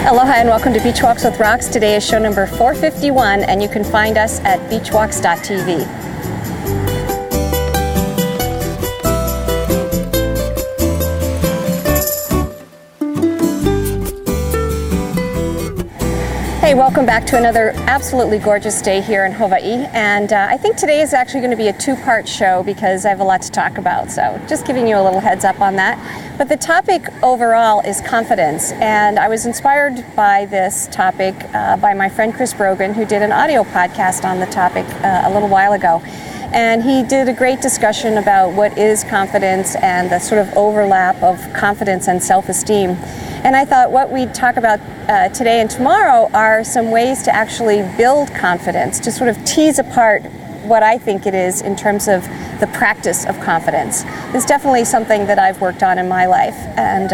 Aloha and welcome to Beach Walks with Rocks. Today is show number 451 and you can find us at beachwalks.tv. Hey, welcome back to another absolutely gorgeous day here in Hawaii, and I think today is actually going to be a two-part show because I have a lot to talk about, so just giving you a little heads up on that. But the topic overall is confidence, and I was inspired by this topic by my friend Chris Brogan, who did an audio podcast on the topic a little while ago. And he did a great discussion about what is confidence and the sort of overlap of confidence and self-esteem. And I thought what we'd talk about today and tomorrow are some ways to actually build confidence, to sort of tease apart what I think it is in terms of the practice of confidence. It's definitely something that I've worked on in my life. And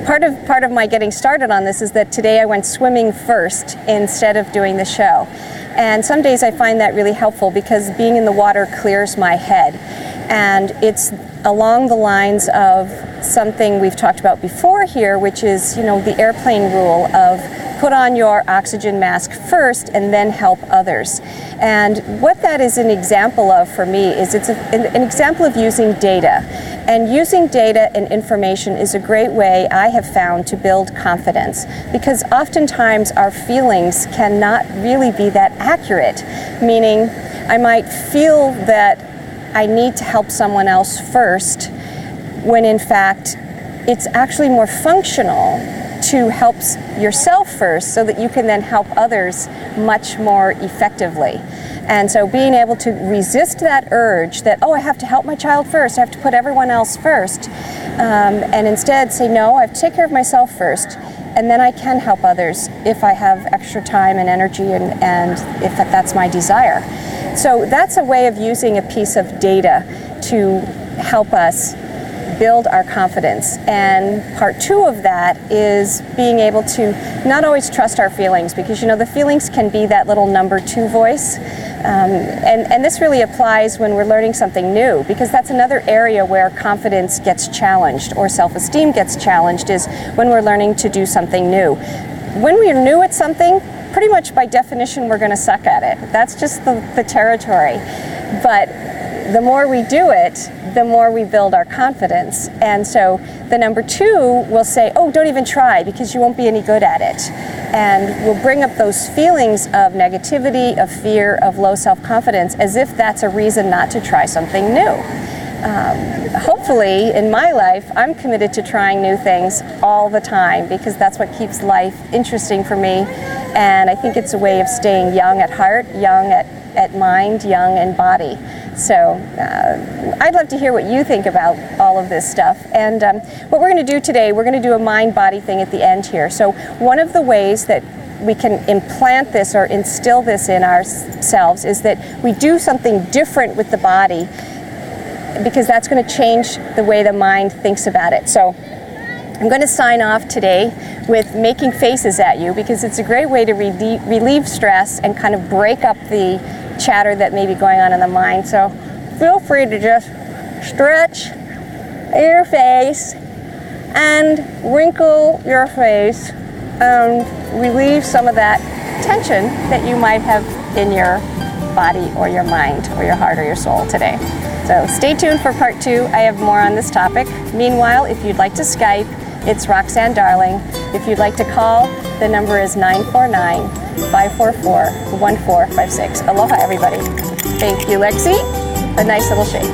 part of my getting started on this is that today I went swimming first instead of doing the show. And some days I find that really helpful because being in the water clears my head. And it's along the lines of something we've talked about before here, which is, the airplane rule of put on your oxygen mask first and then help others. And what that is an example of for me is it's an example of using data. And using data and information is a great way, I have found, to build confidence, because oftentimes our feelings cannot really be that accurate, meaning I might feel that I need to help someone else first, when in fact it's actually more functional to help yourself first so that you can then help others much more effectively. And so being able to resist that urge that, I have to help my child first, I have to put everyone else first, and instead say, no, I have to take care of myself first, and then I can help others if I have extra time and energy and if that's my desire. So that's a way of using a piece of data to help us build our confidence. And part two of that is being able to not always trust our feelings, because the feelings can be that little number two voice. And this really applies when we're learning something new, because that's another area where confidence gets challenged or self-esteem gets challenged, is when we're learning to do something new. When we're new at something, pretty much by definition we're going to suck at it. That's just the territory. But the more we do it, the more we build our confidence. And so the number two will say, don't even try because you won't be any good at it. And we'll bring up those feelings of negativity, of fear, of low self-confidence, as if that's a reason not to try something new. Hopefully, in my life, I'm committed to trying new things all the time because that's what keeps life interesting for me. And I think it's a way of staying young at heart, young at mind, young in body. So I'd love to hear what you think about all of this stuff. And what we're going to do today, we're going to do a mind-body thing at the end here. So one of the ways that we can implant this or instill this in ourselves is that we do something different with the body, because that's going to change the way the mind thinks about it. So I'm going to sign off today with making faces at you, because it's a great way to relieve stress and kind of break up the chatter that may be going on in the mind. So feel free to just stretch your face and wrinkle your face and relieve some of that tension that you might have in your body or your mind or your heart or your soul today. So stay tuned for part two. I have more on this topic. Meanwhile, if you'd like to Skype, it's Roxanne Darling. If you'd like to call, the number is 949-544-1456. Aloha, everybody. Thank you, Lexi. A nice little shake.